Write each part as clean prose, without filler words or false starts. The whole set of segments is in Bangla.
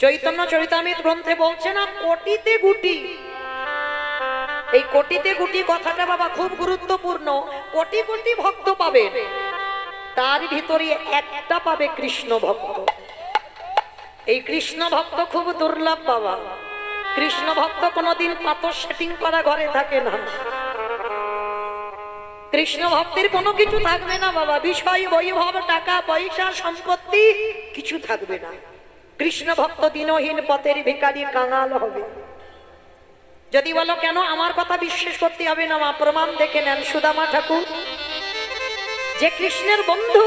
চৈতন্য চরিতামৃত গ্রন্থে বলছে না কোটিতে গুটি। এই কোটিতে গুটি কথাটা বাবা খুব গুরুত্বপূর্ণ। কোটি কোটি ভক্ত পাবে, তার ভিতরে একটা পাবে কৃষ্ণ ভক্ত। এই কৃষ্ণ ভক্ত খুব দুর্লভ বাবা। কৃষ্ণ ভক্ত কোনোদিন পাথর সেটিং করা ঘরে থাকে না। কৃষ্ণ ভক্তির কোনো কিছু থাকবে না বাবা, বিষয় বৈভব টাকা পয়সা সম্পত্তি কিছু থাকবে না। কৃষ্ণ ভক্ত দিনহীন পথের ভিখারি কাঙাল হবে। যদি বলো কেন, আমার কথা বিশ্বাস করতে হবে না মা, প্রমাণ দেখে নেন। সুদামা ঠাকুর যে কৃষ্ণের বন্ধু,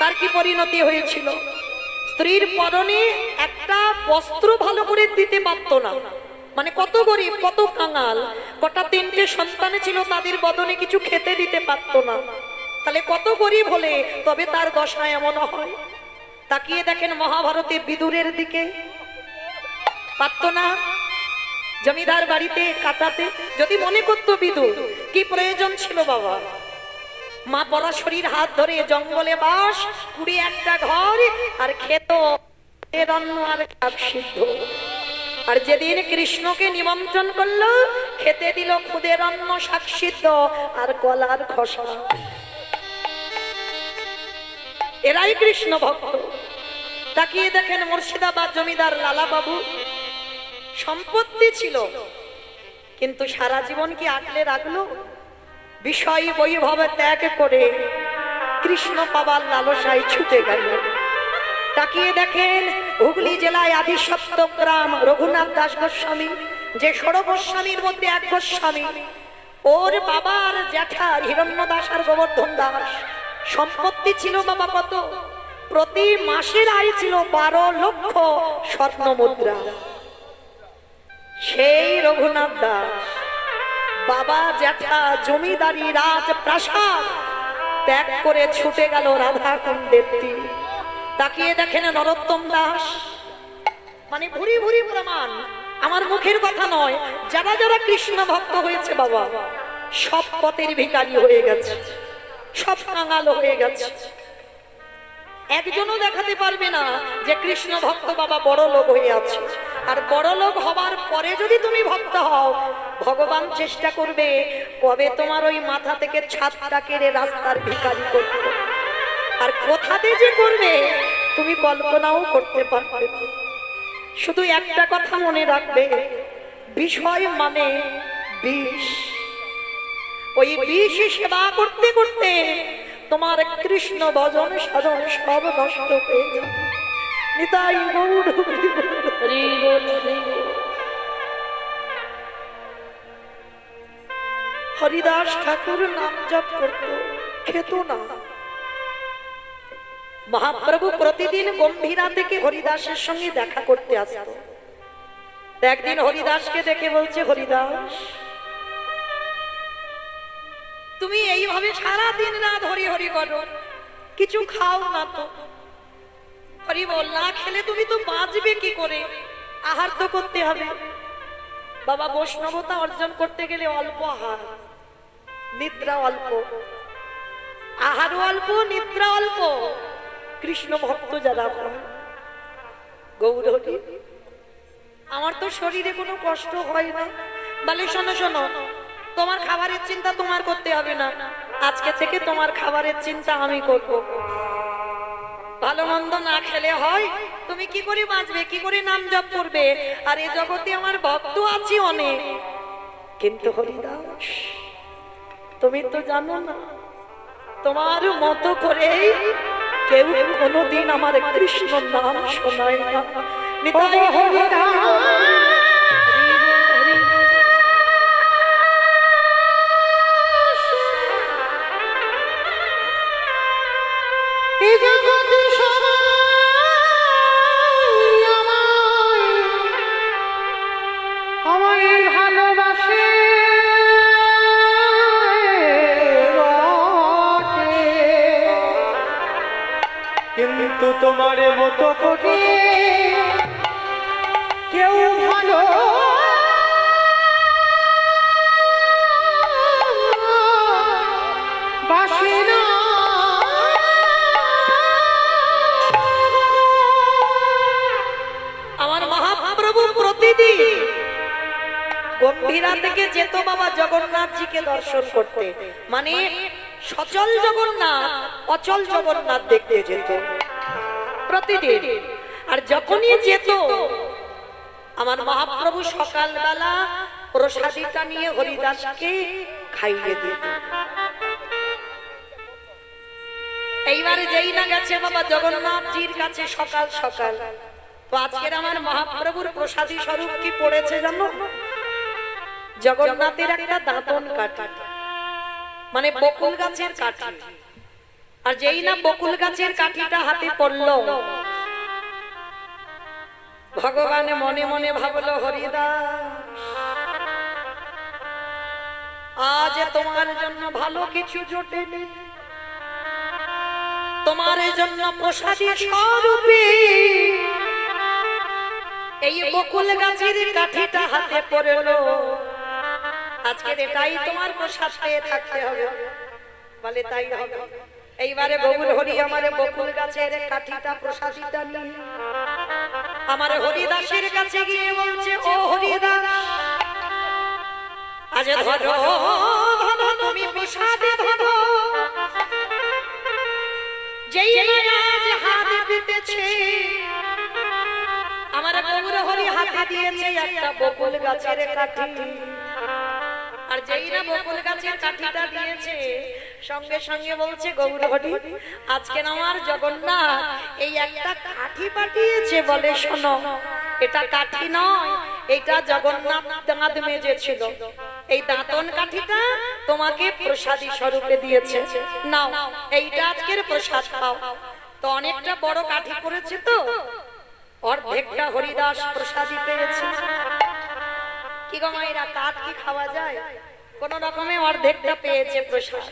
তার কি পরিণতি হয়েছিল? স্ত্রীর পরনে একটা বস্ত্র ভালো করে দিতে পারতো না। মানে কত গরিব, কত কাঙাল, কটা তিনটে সন্তানে ছিল, তাদের বদনে কিছু খেতে দিতে পারতো না। তাহলে কত গরিব হলে তবে তার দশা এমন হয়? তাকিয়ে দেখেন মহাভারতে বিদুরের দিকে, পারতো না জমিদার বাড়িতে কাটাতে। যদি মনে করতো বিদুর, কি প্রয়োজন ছিল বাবা? মা পরাশরীর হাত ধরে জঙ্গলে বাস, 21টা ঘর, আর খেত অন্ন আর শাক সিদ্ধ। আর যেদিন কৃষ্ণকে নিমন্ত্রণ করলো, খেতে দিল খুদের অন্ন, শাক সিদ্ধ আর কলার খোসা। এরাই কৃষ্ণ ভক্ত। তাকিয়ে দেখেন মুর্শিদাবাদ জমিদার লালা বাবু, সম্পত্তি ছিল কিন্তু সারা জীবন কি আগলে রাখলো? বিষয় বৈভব ত্যাগ করে কৃষ্ণ পাবার লালসায় ছুটে গেল। তাকিয়ে দেখেন হুগলি জেলায় আদি সপ্তগ্রাম রঘুনাথ দাস গোস্বামী, যে 16 গোস্বামীর মধ্যে এক গোস্বামী, ওর বাবার জ্যাঠা হিরণ্য দাস আর গোবর্ধন দাস। সম্পত্তি ছিল বাবা কত? প্রতি মাসের আয় ছিল 12 লক্ষ স্বর্ণ মুদ্রা। সেই রঘুনাথ দাস বাবা জ্যাঠা জমিদারি রাজপ্রাসাদ ত্যাগ করে ছুটে গেল রাধা কুণ্ডের তীর। তাকিয়ে দেখেন নরোত্তম দাস, মানে ভুরি ভুরি প্রমাণ, আমার মুখের কথা নয়। যারা যারা কৃষ্ণ ভক্ত হয়েছে বাবা, সব পথের ভিখারি হয়ে গেছে, সব কাঙাল হয়ে গেছে। একজনও দেখাতে পারবে না যে কৃষ্ণ ভক্ত বাবা বড় লোক হয়ে আছে। আর বড় লোক হবার পরে যদি তুমি ভক্ত হও, ভগবান চেষ্টা করবে কবে তোমার ওই মাথা থেকে ছাদটা কেড়ে রাস্তার ভিখারি করবে। আর কোথাতে যে করবে তুমি কল্পনাও করতে পারবে না। শুধু একটা কথা মনে রাখবে, বিষয় মানে বিষ। ওই বিষ সেবা করতে করতে তোমার কৃষ্ণ ভজন সাধন সব নষ্ট হয়ে যাবে। নিতাই গৌর হরি বল। হরিদাস ঠাকুর নাম জপ করত, খেত না। মহাপ্রভু প্রতিদিন গম্ভীরা থেকে হরিদাসের সঙ্গে দেখা করতে আসতো। একদিন হরিদাসকে দেখে বলছে, হরিদাস তুমি এইভাবে সারা দিন রাত হরি হরি করো, কিছু খাও না তো? হরি বল, না খেলে তুমি তো বাঁচবে কি করে? আহার তো করতে হবে। বাবা বৈষ্ণবতা অর্জন করতে গেলে অল্প আহার, নিদ্রা অল্প। আহার অল্প, নিদ্রা অল্প। কৃষ্ণ ভক্ত যারা গৌর হরি, আমার তো শরীরে কোনো কষ্ট হয় না। বলে শোনো শোনো, তোমার খাবারের চিন্তা তোমার করতে হবে না, আজকে থেকে তোমার খাবারের চিন্তা আমি করব। ভালো মন্দ না খেলে হয়? তুমি কি করে বাঁচবে, কি করে নাম জপ করবে? আর এ জগতে আমার ভক্ত আছে অনেক, কিন্তু হরিদাস তুমি তো জানো না, তোমার মতো করে কেউ কোনোদিন আমার কৃষ্ণ নাম শোনায় না। নিতাই কিন্তু তোমার মতো করে কেউ ভালো বাসে না। গম্ভীরা থেকে যেত বাবা জগন্নাথজিকে দর্শন করতে, মানে সচল জগন্নাথ অচল জগন্নাথ দেখতে যেত প্রতিদিন। আর যখনই যেত আমার মহাপ্রভু সকালবেলা প্রসাদিটা নিয়ে হরিদাসকে খাইয়ে দিত। এইবারে যেই না গেছে বাবা জগন্নাথজির কাছে সকাল সকাল, তো আজকের আমার মহাপ্রভুর প্রসাদী স্বরূপ কি পড়েছে জানো? জগন্নাথের একটা দাঁতন কাঠি, মানে বকুল গাছের কাঠি। আর যেই না বকুল গাছের কাঠিটা হাতে পড়লো, ভগবান মনে মনে ভাবলো হরিদাস আজ তোমার জন্য ভালো কিছু জোটেনি, তোমার জন্য প্রসাদী স্বরূপে এই বকুল গাছের কাঠিটা হাতে পড়লো, আজকে এটাই তোমার প্রসাদ পেয়ে থাকতে হবে। বলে তাই হবে। এইবারে গৌর হরি আমার বকুল গাছের কাঠিটা প্রসাদীটা নিয়ে আমার হরিদাসের কাছে গিয়ে বলছে, ও হরিদাস আজ ধরো ধরো তুমি প্রসাদে ধরো, যেই আজ হাত দিতেছে আমার গৌর হরি হাতে দিয়েছে একটা বকুল গাছের কাঠি। আর যেই না বকুল গাছের কাঠিটা দিয়েছে সঙ্গে সঙ্গে বলছে গৌর হরি আজকে আমার জগন্নাথ এই একটা কাঠি পাঠিয়েছে, বলে শোনো এটা কাঠি নয়, এটা জগন্নাথ দাঁত মেজেছিল, এই দাঁতন কাঠিটা তোমাকে প্রসাদী স্বরূপে দিয়েছে, নাও এইটা আজকের প্রসাদ পাও। তো অনেকটা বড় কাঠি করেছে, তো অর্ধেকটা হরিদাস প্রসাদী পেয়েছে। কি গো মায়েরা, কাঠ কি খাওয়া যায়? কোন রকমে অর্ধেকটা পেয়েছে প্রসাদ,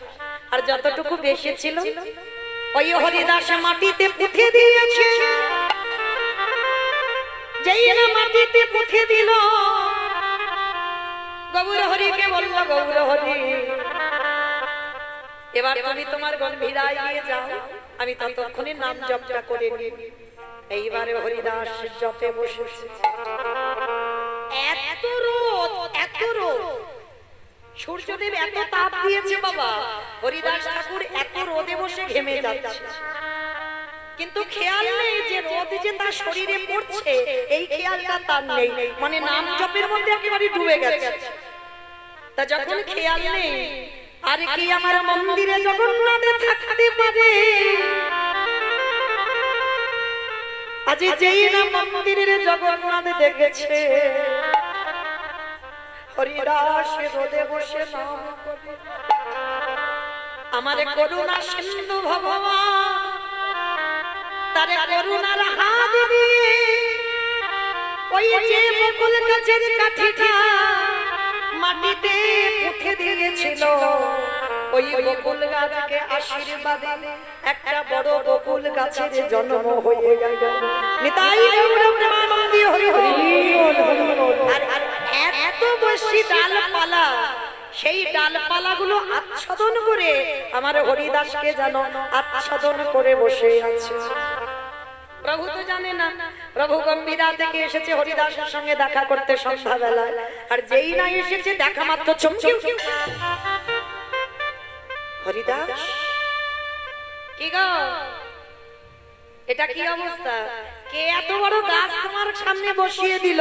আর যতটুকু বেশি ছিল ওই হরিদাস মাটিতে পুঁতে দিয়েছে। যেই না মাটিতে পুঁতে দিল, গৌর হরিকে বলল, গৌর হরি এবার তুমি তোমার গম্ভীরায় নিয়ে যাও, আমি ততক্ষণে নাম জপটা করে নিই। এইবারে হরিদাস জপে বসেছে। এত রোদ, এত রোদ, সূর্যদেব এত তাপ দিয়েছে বাবা, হরিদাস ঠাকুর এত রোদে বসে ঘেমে যাচ্ছে, কিন্তু খেয়াল নেই যে রোদ যে তার শরীরে পড়ছে, এই খেয়ালটা তার নেই, মানে নাম জপের মধ্যে একেবারে ডুবে গেছে। তা যখন খেয়াল নেই, আর কি আমার মন্দিরে জগন্নাথ থাকতে পারে? আজ যেই না মন্দিরের জগন্নাথ দেখেছে, হরিদাস রোদে বসে নাম করে, আমার করুণা সিন্ধু ভগবান তারে করুণার হাত দিয়ে ওই যে বকুল গাছের কাঠিটা মাটিতে পুঁতে দিয়েছিল, ওই বকুল গাছকে আশীর্বাদে একটা বড় বকুল গাছের জন্ম হয়ে গেল। নিতাই গৌর প্রেমানন্দী হরি হরি। আর এত বেশি ডালপালা, সেই ডালপালাগুলো আচ্ছাদন করে আমার হরিদাসকে যেন আচ্ছাদন করে বসে আছে। প্রভু তো জানে না, প্রভু গম্ভীরা থেকে এসেছে হরিদাসের সঙ্গে দেখা করতে সন্ধ্যাবেলা, আর যেই না এসেছে দেখা মাত্র চমকে হরিদাস কি গো, এটা কি অবস্থা? কে এত বড় গাছ তোমার সামনে বসিয়ে দিল?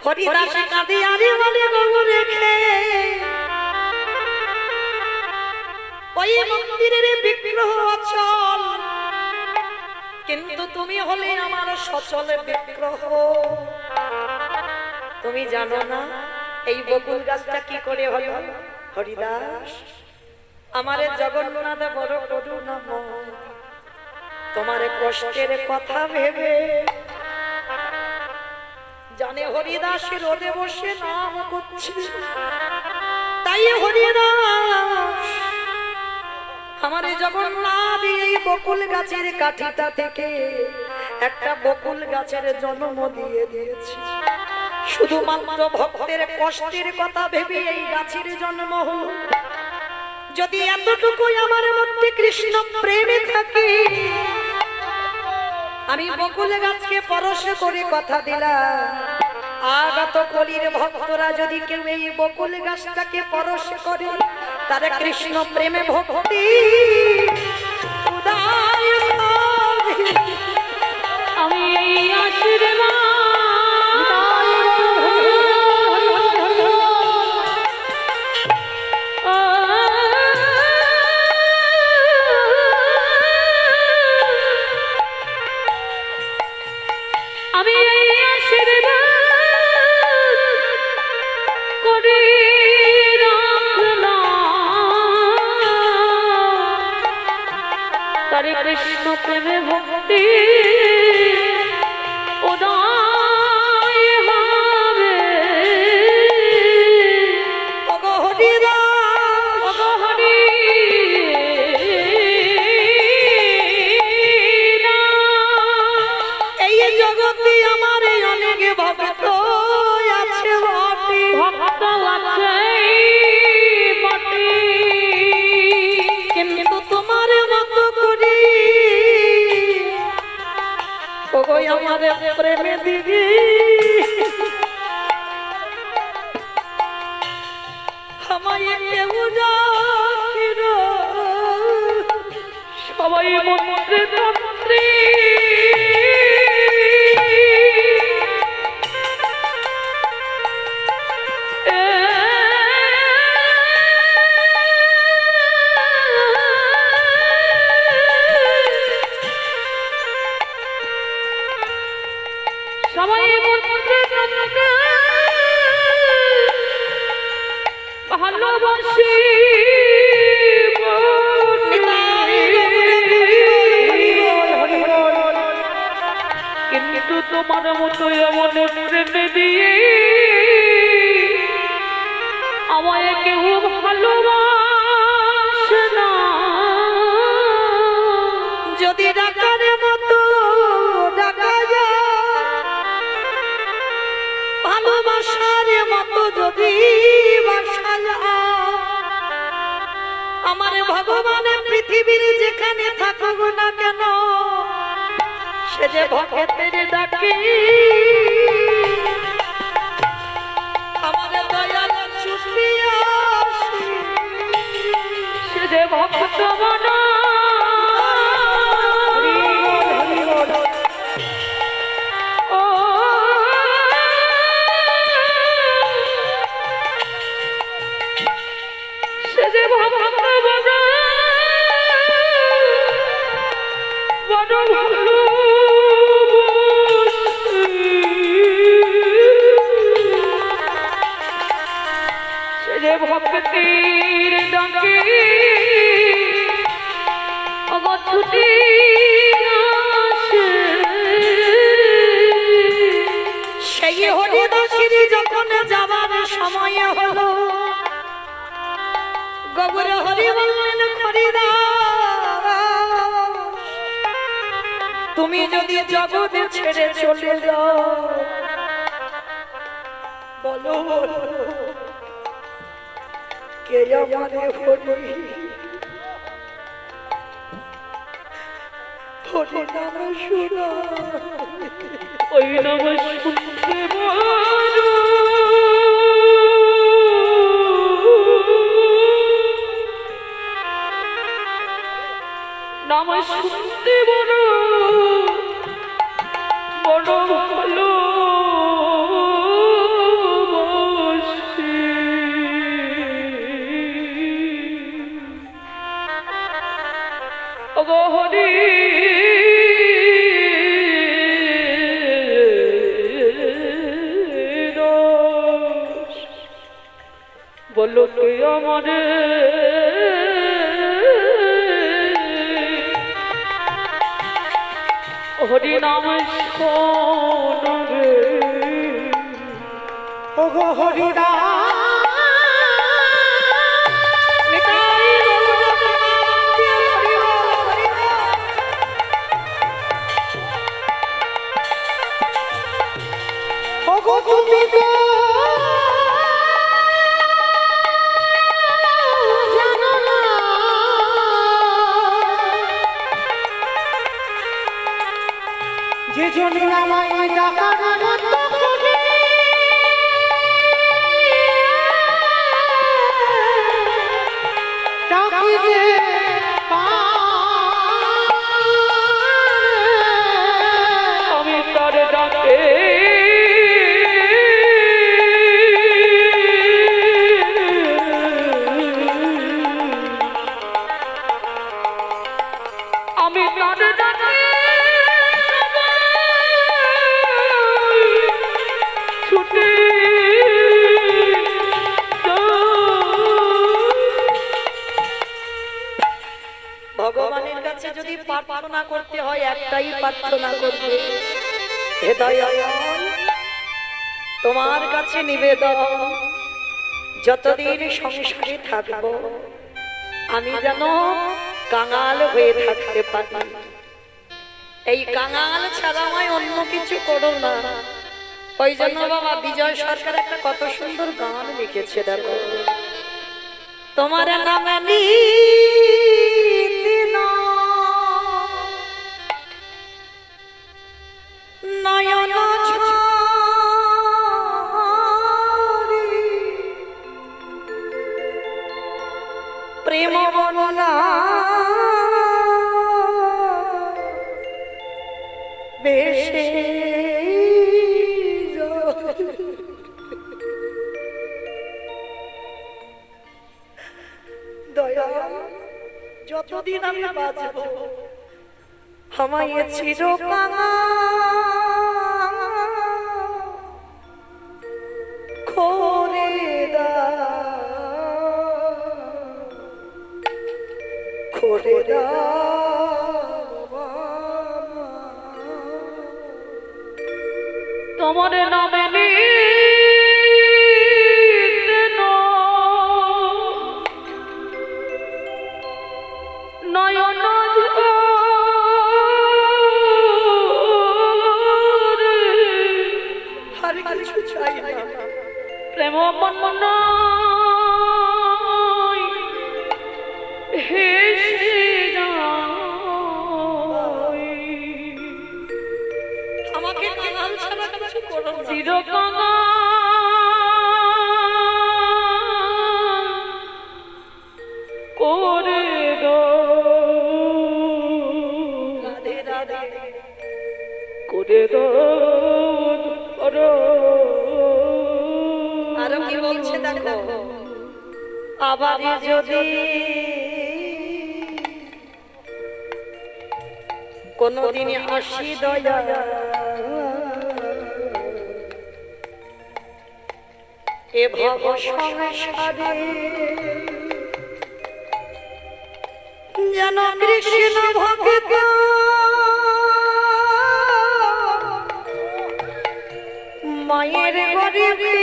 হরিদাস কাঁদে আরে বলে গো রেখে ওই মন্দিরের বিগ্রহ অচল, কিন্তু তুমি হলে আমার সচল বিগ্রহ। তুমি জানো না এই বকুল গাছটা কি করে হলো? হরিদাস আমারে জগন্নাথ বড় করুণাময়, তোমার কষ্টের কথা ভেবে জানে হরিদাস রোদে বসে নাম করছে, তাই হরিদাস আমার জগন্নাথ এই বকুল গাছের কাঠিটা থেকে একটা বকুল গাছের জন্ম দিয়ে দিয়েছে। শুধুমাত্র ভক্তের কষ্টের কথা ভেবে এই গাছের জন্ম হলো। যদি এতটুকু আমার মধ্যে কৃষ্ণ প্রেমে থাকে, আমি বকুল গাছকে পরশ করে কথা দিলাম আগত কলির ভক্তরা যদি কেউ এই বকুল গাছটাকে পরশ করে, তারা কৃষ্ণ প্রেমে ভক্তি উদয় হবে। আমি এই আশীর্বাদ আমি এই আশীর্বাদ করে রাখলাম, তারে কৃষ্ণ প্রেমে ভক্তি উদয় হবে। ওগো হরিদাস, ওগো হরি এই জগতে আমার অনেক ভক্ত আছে বটে, ভক্ত আছে বটে, কিন্তু তোমার মতো করি ওগো আমার প্রেমে দিদি আমায় কেউ ডাকিল। সবাই মন্ত্রে তন্ত্রে সবাই মন্ত্রে তন্ত্রে ভালোবাসি কিন্তু তোমার মতো এমন প্রেমে দিয়ে আমায় কেউ ভালোবাসে না। যদি ডাকার মতো ডাকা যায়, ভালোবাসার মতো যদি বাসা যায়, আমার ভগবানের পৃথিবীর যেখানে থাকুক না কেন, সে যে ভক্তের ডাকে আমার দয়াল ছুটিয়া আসে। সে যে ভক্ত বনা ও সে যে ভক্ত বনা বড় ভালো সে যে ভক্তির ডাকে ওগো ছুটি আসে। সেই হরিদাসীর যখন যাবার সময় হলো, গবর হরি বললেন হরিদাস, তুমি যদি জগৎ ছেড়ে চলে যাও, বলো বলো কে আমারে হরি হরি নাম শুনা। ওই নাম শুনতে বড় নাম শুনতে বড় বড় ভালো ওগো হরি বলো কে আমারে হরি নাম শোনো রে। ওগো হরিদাস, নিতাই গৌর প্রেমানন্দে হরি বল হরি বল। ওগো তুমি তো জানো না, যে জন্য আমায় ডাকার মতো করে ডাকে আমি তার ডাকে আমি তার ডাকে ছুটে ভগবানের কাছে যদি প্রার্থনা করতে হয় একটাই প্রার্থনা করবে, হে দয়াল তোমার কাছে নিবেদন, যতদিন সংসারে থাকব আমি যেন কাঙাল হয়ে থাকতে পারি। এই কাঙাল ছাড়া আমায় অন্য কিছু করো না। ওই জন্য বাবা বিজয় সরকার একটা কত সুন্দর গান লিখেছে, দেখো, তোমার নামে নিতে নয়ন ঝরে প্রেম বর্ণনা বেশে দয়া, যতদিন আমি বাঁচব আমায় চিরকাল করে তোমার নামে নয়ন আর কিছু চাই না, প্রেম মন হেসে যায় আমাকে কাঙাল ছাড়া কিছু করো না। চিরকাল করে রাধে রাধে করে আরো কি বলছে দেখো, আবার যদি কোনদিন আসি দয়া এ ভব সংসারে যেন কৃষ্ণ ভক্ত মায়ের গরিবে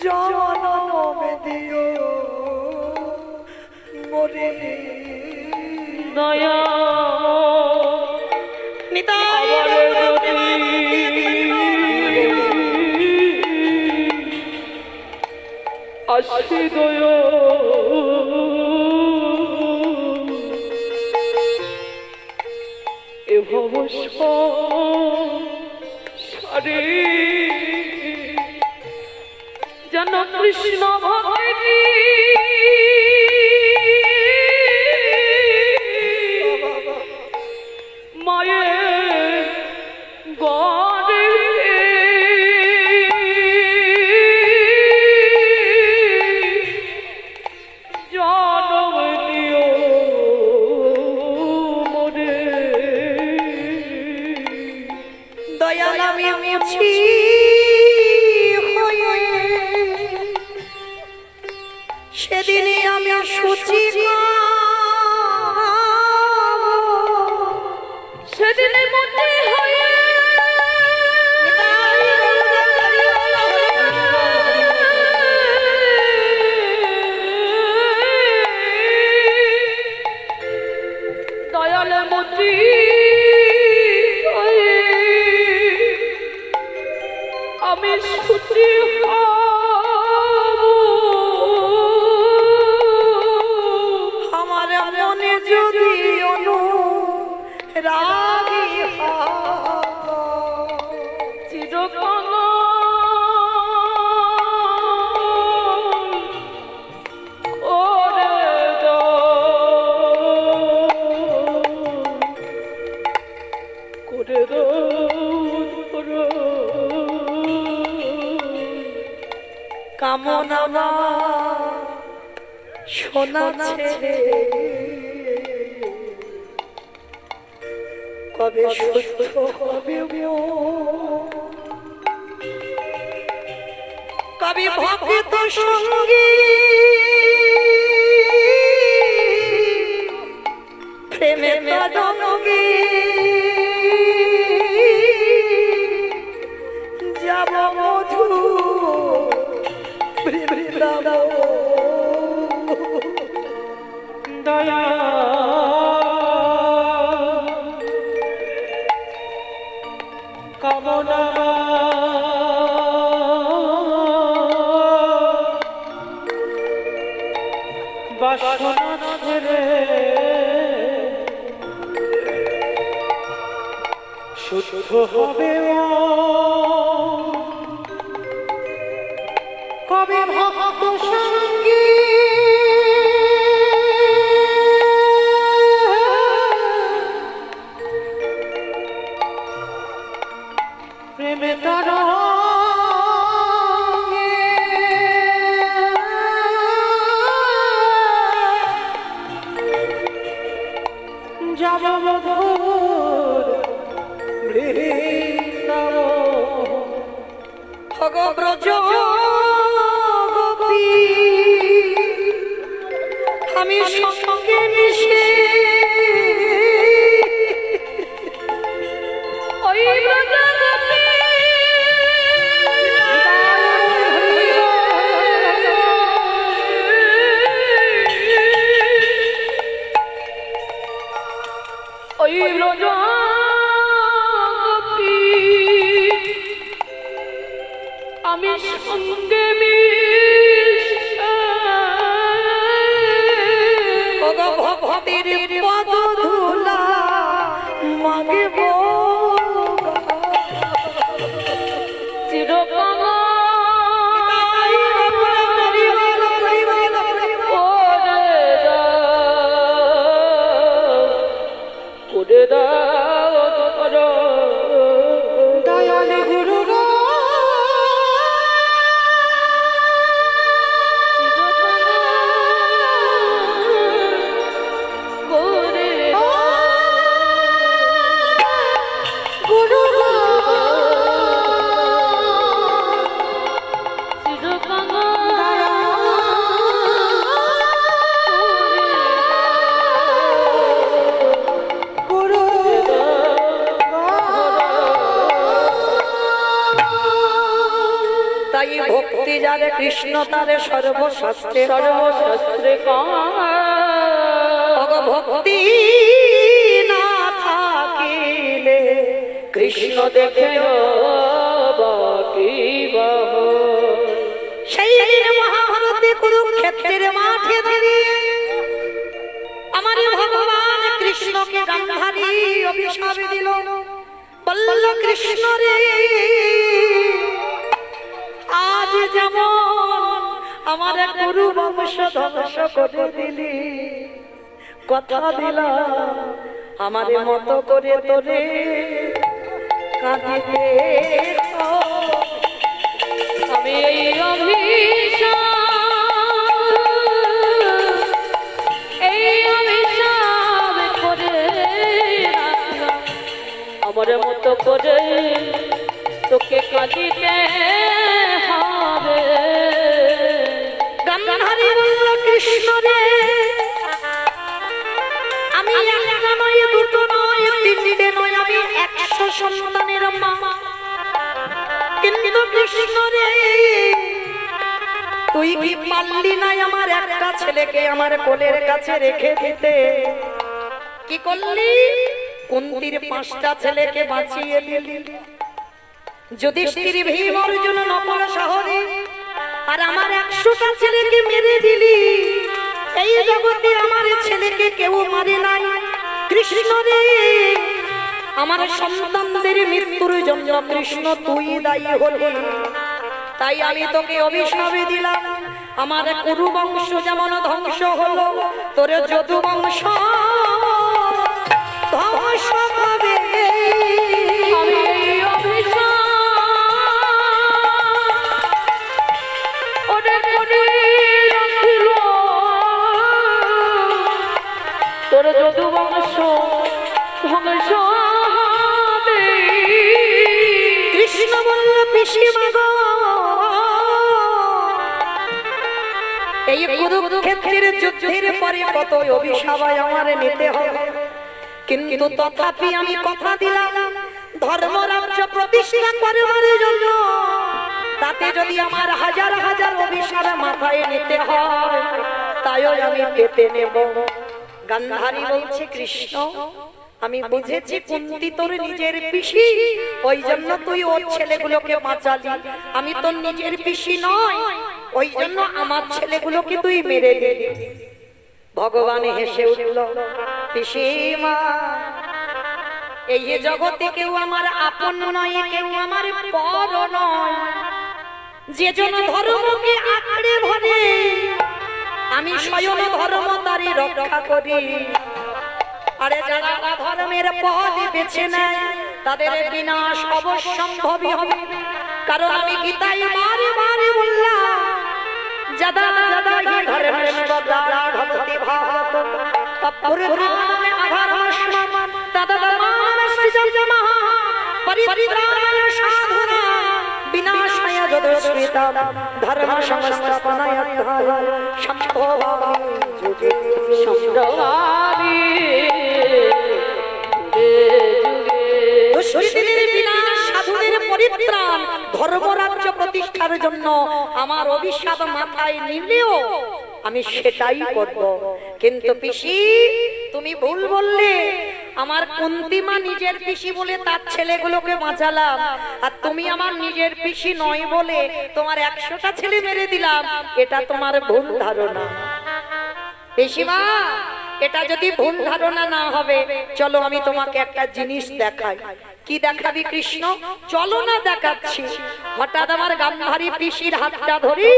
জনম দিও মরে দয়া নিতাই আসি দয়া এ ভব সারে যেন কৃষ্ণ ভক্তি মায়ের গড়ে জনম দিও মনে দয়াল আমি মুছি সেদিনে আমি সুচি সেদিনের মধ্যে হয়ে দয়াল মতি আমি সুচি আমার মনে যদি অনু রাগি চিরকাল সোনা ছেড়ে কবে সত্য হবে কবে ভক্ত সঙ্গী প্রেমে তরঙ্গে যাব মধু বৃন্দাবন দয়া কামনা বাসনা ছেড়ে শুদ্ধ হবে কবে ভক্ত সঙ্গী প্রেমে তরঙ্গে যাব মধুর বৃন্দাবন ভগব্রজ গোপী আমি সঙ্গে মিশে ওই ব্রজগোপী ওই ব্রজগোপী আমি সঙ্গে মিশে ভক্তির পদ ধুলা মাগব চিরকাল করে দাও ধরো দয়াল গুরু করে গুরু চিরকাল গুরু তাই ভক্তি যারে কৃষ্ণ তারে সর্বশাস্ত্রে সর্বশাস্ত্রে ভক্তি না থাকিলে কৃষ্ণ দেখে বাকি সেই দিন মহাভারতে কুরুক্ষেত্রের মাঠে দাঁড়িয়ে আমার ভগবান কৃষ্ণকে গান্ধারী অভিশাপ দিল বলল কৃষ্ণ রে আজ যেমন আমার গুরু বংশ ধ্বংস করে দিলি কথা দিলাম আমার মতো করে তোরে কাঁদিতে আমি এই অভিশাপ করে রাখলাম আমার মতো করে তোকে কাঁদিতে হবে গান্ধারী বলল কৃষ্ণ রে আমি একটা নয় দুটো নয় তিনটে নয় আমি 100 সন্তানের মা কিন্তু কৃষ্ণ রে তুই কি পারলি না আমার একটা ছেলেকে আমার কোলের কাছে রেখে দিতে কি করলি কুন্তির 5টা ছেলেকে বাঁচিয়ে দিলি যুধিষ্ঠির ভীম অর্জুন নকুল সহদেব আর আমার 100টা ছেলেকে মেরে দিলি এই জগতে আমার ছেলেকে কেউ মারে নাই কৃষ্ণ রে আমার সন্তানদের মৃত্যুর জন্য কৃষ্ণ তুই দায়ী হলি তাই আমি তোকে অভিশাপ দিলাম আমার কুরু বংশ যেমন ধ্বংস হলো তোর যদু বংশ ধ্বংস হবে আমি এই অভিশাপ ওরে করে রাখিল তোর যদু বংশ ধ্বংস হবে। কৃষ্ণ বলল পিসিমা গো, এই কুরুক্ষেত্রের যুদ্ধের পরে কত অভিশাপ আমার নিতে হবে, কিন্তু তথাপি আমি কথা দিলাম ধর্মরাজ্য প্রতিষ্ঠা করবার জন্য, তাতে যদি আমার হাজার হাজার অভিশাপ মাথায় নিতে হয় তাইও আমি পেতে নেব। গান্ধারী বলছে কৃষ্ণ আমি বুঝেছি কুন্তি তোর নিজের পিসি, ওই জন্য তুই ওর ছেলেগুলোকে বাঁচালি, আমি তোর নিজের পিসি নয়, ওই জন্য আমার ছেলেগুলোকে তুই মেরে দিলি। ভগবান হেসে উঠল, পিসিমা এই জগতে কেউ আমার আপন নয়, কেউ আমার পর নয়, যে জন ধর্মকে আঁকড়ে ধরে আমি স্বয়ং ধর্ম তারই রক্ষা করি। আরে যারা ধর্মের পথ বেছে নেয় তাদের বিনাশ অবশ্যম্ভাবী হবে, কারণ আমি গীতায় বারে বারে বললাম যাদা যাদা হি ধর্মস্ব দ্বারা ভবতি ভারত তৎপুরুষানামে অধর্মস্য তদধর্মানস্য মহা পরিত্রাণায় সাধুনাং বিনাশায় যদুষ্কৃতং ধর্ম সংস্থাপনায় সম্ভবামি যুগে সম্ভবামি দুষ্কৃতীদের বিনাশ সাধুদের পরিত্রাণ ধর্মরাজ্য প্রতিষ্ঠার জন্য আমার অভিশাপ মাথায় নিলেও আমি সেটাই করব। কিন্তু পিসি তুমি ভুল বললে, আমার কুন্তিমা নিজের পিসি বলে তার ছেলেগুলোকে বাঁচালাম, আর তুমি আমার নিজের পিসি নয় বলে তোমার 100টা ছেলে মেরে দিলাম, এটা তোমার ভুল ধারণা। পিসিমা এটা যদি ভুল ধারণা না হবে চলো আমি তোমাকে একটা জিনিস দেখাই। কি দেখাবি কৃষ্ণ? চলো না দেখাচ্ছি। হঠাৎ আমার গান্ধারী পিসির হাতটা ধরি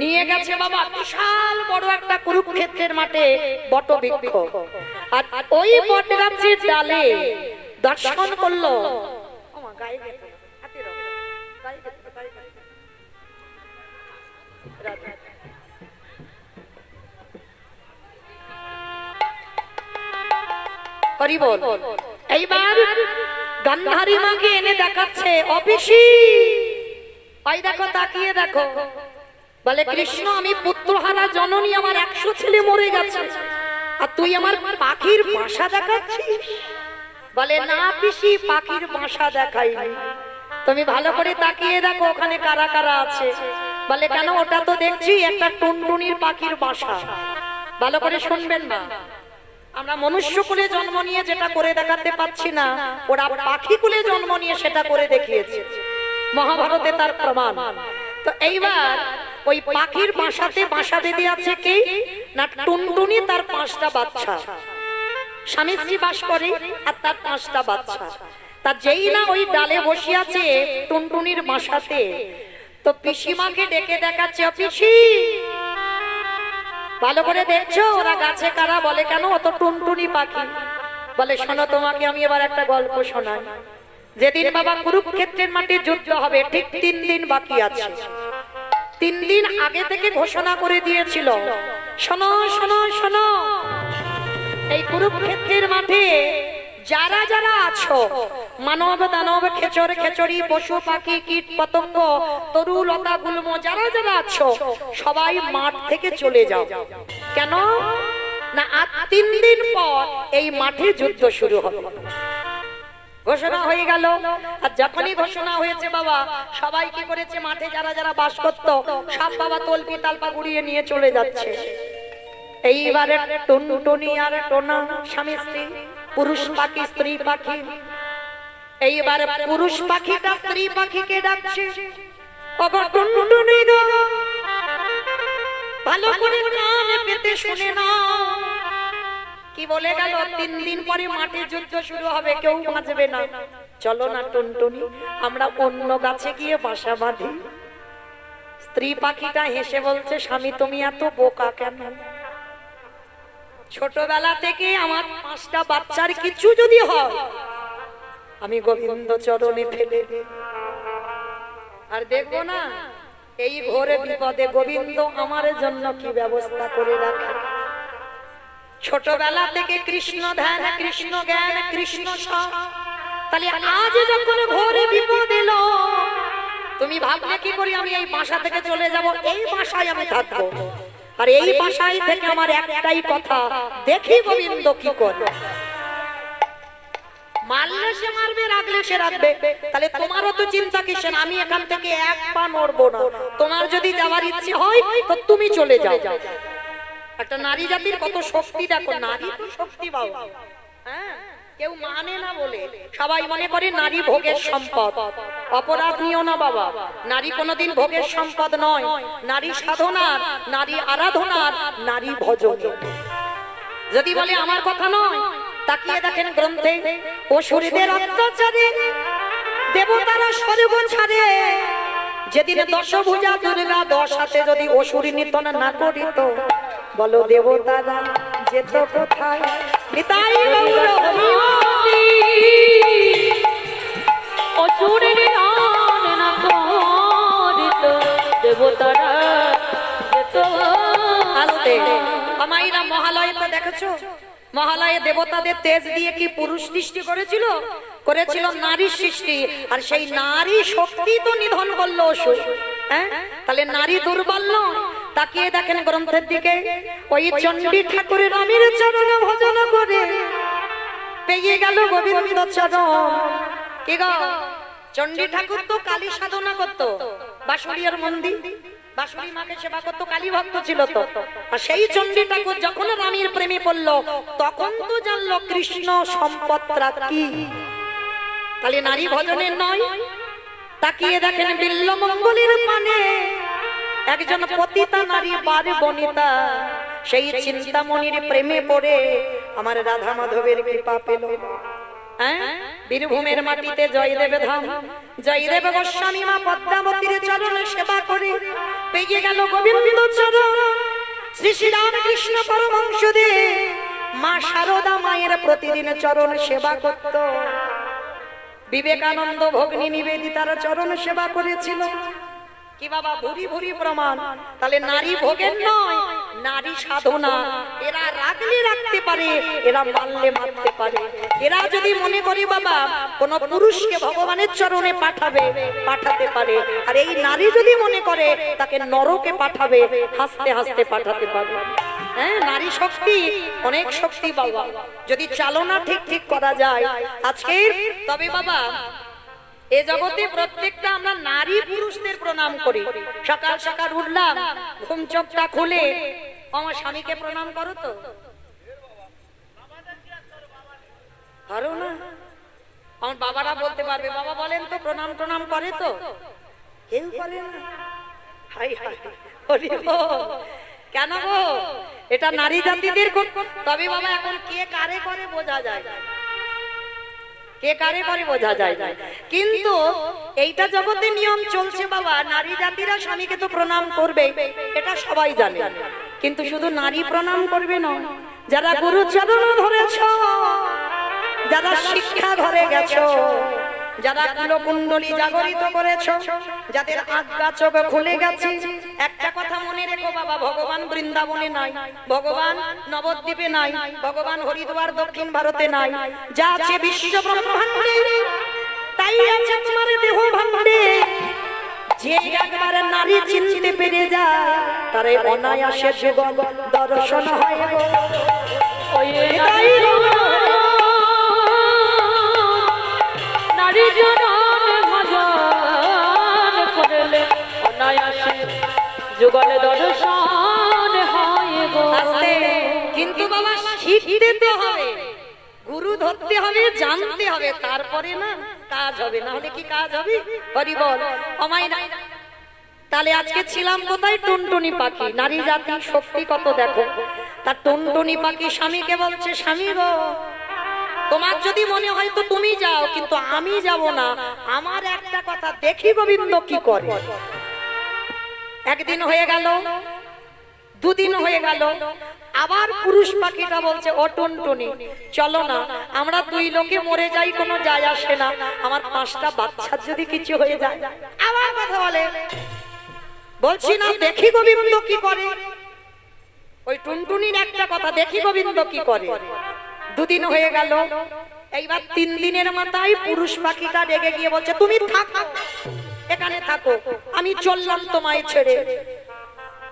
নিয়ে গেছে বাবা বিশাল বড় একটা কুরুক্ষেত্রের মাঠে বটবৃক্ষ, আর ওই বট গাছের ডালে দর্শন করলো। হরি বল। এইবার গান্ধারী মাকে এনে দেখাচ্ছে, অপিসি ওই দেখো তাকিয়ে দেখো। বলে কৃষ্ণ আমি পুত্রহারা জননী, আমার 100 ছেলে মরে গেছে, আর তুই আমার পাখির বাসা দেখাচ্ছিস? বলে না পিসি পাখির বাসা দেখাইনি, তুমি ভালো করে তাকিয়ে দেখো ওখানে কারা কারা আছে। বলে কেন? ওটা তো দেখছি একটা টুনটুনির পাখির বাসা। ভালো করে শুনবেন না, আমরা মনুষ্য কুলে জন্ম নিয়ে যেটা করে দেখাতে পাচ্ছি না, ওরা পাখি কুলে জন্ম নিয়ে সেটা করে দেখিয়েছে, মহাভারতে তার প্রমাণ। তো এইবার ওই পাখির বাসাতে বাসা বেঁধে আছে কে না টুনটুনি, তার 5টা বাচ্চা, স্বামী স্ত্রী বাস করে আর তার 5টা বাচ্চা। তা যেই না ওই ডালে বসে আছে টুনটুনির বাসাতে, তো পিসিমাকে ডেকে দেখাচ্ছে, পিসি ভালো করে দেখছো ওরা গাছে কারা? বলে কেন? ও তো টুনটুনি পাখি। বলে শোনো তোমাকে আমি এবার একটা গল্প শোনাই। যেদিন বাবা কুরুক্ষেত্রের মাঠে যুদ্ধ হবে ঠিক 3 দিন বাকি আছে, 3 দিন আগে থেকে ঘোষণা করে দিয়েছিল, শোনো শোনো শোনো এই কুরুক্ষেত্রের মাঠে যারা যারা আছো, মানব দানব খেচর খেচড়ি পশু পাখি কীট পতঙ্গ তরু লতা গুল্ম যারা যারা আছো সবাই মাঠ থেকে চলে যাও। কেন না আর 3 দিন পর এই মাঠে যুদ্ধ শুরু হবে। ঘোষণা হয়ে গেল, আর যখনই ঘোষণা হয়েছে বাবা সবাই কি করেছে, মাঠে যারা যারা বাস করত সব বাবা তলপি তালপা গুড়িয়ে নিয়ে চলে যাচ্ছে। এইবারে টুনটুনি আর টোনা স্বামী স্ত্রী, পুরুষ পাখি স্ত্রী পাখি, এইবারে পুরুষ পাখিটা স্ত্রী পাখিকে ডাকছে, ওগো টুনটুনি গো ভালো করে কানে পেতে শুনে নাও। কি বলে গেল? 3 দিন পরে মাঠে যুদ্ধ শুরু হবে, কেউ বাঁচবে না। চলো না টুনটুনি আমরা অন্য গাছে গিয়ে বাসা বাঁধি। স্ত্রী পাখিটা হেসে বলছে, স্বামী তুমি এত বোকা কেন? ছোটবেলা থেকে আমার 5টা বাচ্চার কিছু যদি হয় আমি গোবিন্দ চরণে ফেলে দিই, আর দেখবো না এই ঘোরে বিপদে গোবিন্দ আমার জন্য কি ব্যবস্থা করে রাখে। ছোটবেলা থেকে কৃষ্ণ ধ্যান, কৃষ্ণ জ্ঞান, কৃষ্ণ সব। তাহলে আজ যখন ঘরে বিপদ এলো, তুমি ভাবলে কি করি আমি এই বাসা থেকে চলে যাব, এই বাসায় আমি থাকবো, আর এই বাসায় থেকে আমার একটাই কথা, দেখি গোবিন্দ কি করে। মারলে সে মারবে, রাখলে সে রাখবে, তাহলে তোমারও তো চিন্তা কিসের, আমি এখান থেকে এক পা নড়বো না। তোমার যদি যাওয়ার ইচ্ছে হয় তো তুমি চলে যাও। একটা নারী জাতির কত শক্তি দেখো, নারী তো শক্তি বাবা। হ্যাঁ, কেউ মানে না বলে সবাই মনে করে নারী ভোগের সম্পদ। অপরাধ নিও না বাবা, নারী কোনোদিন ভোগের সম্পদ নয়। নারী সাধনার, নারী আরাধনার, নারী ভজনের। যদি বলে আমার কথা নয়, তাকিয়ে দেখেন গ্রন্থে, অসুরদের অত্যাচারে দেবতারা স্বর্গ ছাড়ে। যেদিন দশভুজা দুর্গা 10 হাতে যদি অসুর নিধন না করিত, বলো দেবতারা যেত কোথায়? নিতাই গৌর হরি। অসুরের গান না করিত, দেবতারা যেত। আস্তে আমাইরা মহালয়ে তো দেখেছো, মহালয়ে দেবতাদের তেজ দিয়ে কি পুরুষ সৃষ্টি করেছিল? করেছিল নারী সৃষ্টি। আর সেই নারী শক্তি তো নিধন করলো অসুর। হ্যাঁ, তাহলে নারী দুর্বল নয়। তাকিয়ে দেখেন গ্রন্থের দিকে, ওই চণ্ডী ঠাকুরের রামের চরণ ভজন করে পেয়ে গেল গোবিন্দ চরণ। কি গো, চণ্ডী ঠাকুর তো কালী সাধনা করতো, বাঁশুড়িয়ার মন্দির, বাঁশুড়ি মাকে সেবা করতো, কালী ভক্ত ছিল তো। আর সেই চণ্ডী ঠাকুর যখন রামের প্রেমে পড়লো, তখন তো জানলো কৃষ্ণ সম্পদটা কি। তাহলে নারী ভজনের নয়। তাকিয়ে দেখেন বিল্লমঙ্গলের পানে একজন পতিতা নারী বার বনিতা, সেই চিন্তামণির প্রেমে পড়ে আমার রাধা মাধবের কৃপা পেল। বীরভূমের মাটিতে জয়দেব ধাম, জয়দেব গোস্বামী মা পদ্মাবতীর চরণ সেবা করে পেয়ে গেল গোবিন্দ চরণ। শ্রী শ্রী রামকৃষ্ণ পরমহংসদেব মা শারদা মায়ের প্রতিদিন চরণ সেবা করত। বিবেকানন্দ ভগ্নী নিবেদিতার চরণ সেবা করেছিল। কি বাবা, ভুরি ভুরি প্রমাণ। তাহলে নারী ভোগের নয়, নারী সাধনা। এরা রাখলে রাখতে পারে, এরা মারলে মারতে পারে। এরা যদি মনে করি বাবা কোন পুরুষকে ভগবানের চরণে পাঠাবে, পাঠাতে পারে। আর এই নারী যদি মনে করে তাকে নরকে পাঠাবে, হাসতে হাসতে পাঠাতে পারে। হ্যাঁ, নারী শক্তি অনেক শক্তি বাবা, যদি চালনা ঠিক ঠিক করা যায়। আজকে তবে বাবা এ জগতে প্রত্যেকটা আমরা নারী পুরুষদের প্রণাম করি। সকাল সকাল উঠলাম, ঘুম চোখটা খুলে আমার স্বামীকে প্রণাম করো তো? পারো না? আমার বাবারা বলতে পারবে, বাবা বলেন তো প্রণাম প্রণাম করে তো? কেউ করে না। হাই হাই, হরি বল। কেন গো, এটা নারী জাতিদের। তবে বাবা এখন কে কারে করে বোঝা যায়, কে কারে করে বোঝা যায় না। কিন্তু এইটা জগতে নিয়ম চলছে বাবা, নারী জাতিরা স্বামীকে তো প্রণাম করবে, এটা সবাই জানে। কিন্তু শুধু নারী প্রণাম করবে না, যারা গুরুচরণ ধরেছ, যারা শিক্ষা ঘরে গেছো, যারা কুলকুণ্ডলী জাগরিত করেছ, যাদের আজ্ঞা চোখ খুলে গেছে, একটা কথা মনে রেখো বাবা, ভগবান বৃন্দাবনে নাই, ভগবান নবদ্বীপে নাই, ভগবান হরিদ্বার দক্ষিণ ভারতে নাই। যা আছে বিশ্ব ব্রহ্মাণ্ডে, তাই আছে তোমার দেহ ভাণ্ডে। যে একবার নারী চিনতে পেরে যায়, তারে অনায়াসে যুগল দর্শন হয় গো। তাই নারী জনন ভজন করলে অনায়াসে যুগলে দর্শন হয় গো। কিন্তু বাবা শিখতে তো হবে, গুরু ধরতে হবে, জানতে হবে, তারপরে না কাজ হবে। না হলে কি কাজ হবে? হরি বল। আমায় না। তাহলে আজকে ছিলাম কোথায়? টুনটুনি পাখি। নারী জাতির শক্তি কত দেখো। তার টুনটুনি পাখি স্বামীকে বলছে, স্বামী গো, তোমার যদি মনে হয় তো তুমি যাও, কিন্তু আমি যাব না। আমার একটা কথা, দেখি গোবিন্দ কি করে। একদিন হয়ে গেল, দুদিন হয়ে গেল, আবার পুরুষ পাখিটা বলছে, ও টুনটুনি চলো না, আমরা দুই লোকে মরে যাই, কোনো যায় আসে না, আমার 5টা বাচ্চার যদি কিছু হয়ে যায়। আবার কথা বলে, বলছি না দেখি গোবিন্দ কি করে। ওই টুনটুনির একটা কথা, দেখি গোবিন্দ কি করে। দুদিন হয়ে গেল, এইবার 3 দিনের মাথায় পুরুষ পাখিটা রেগে গিয়ে বলছে, তুমি থাকো এখানে, থাকো, আমি চললাম তোমায় ছেড়ে।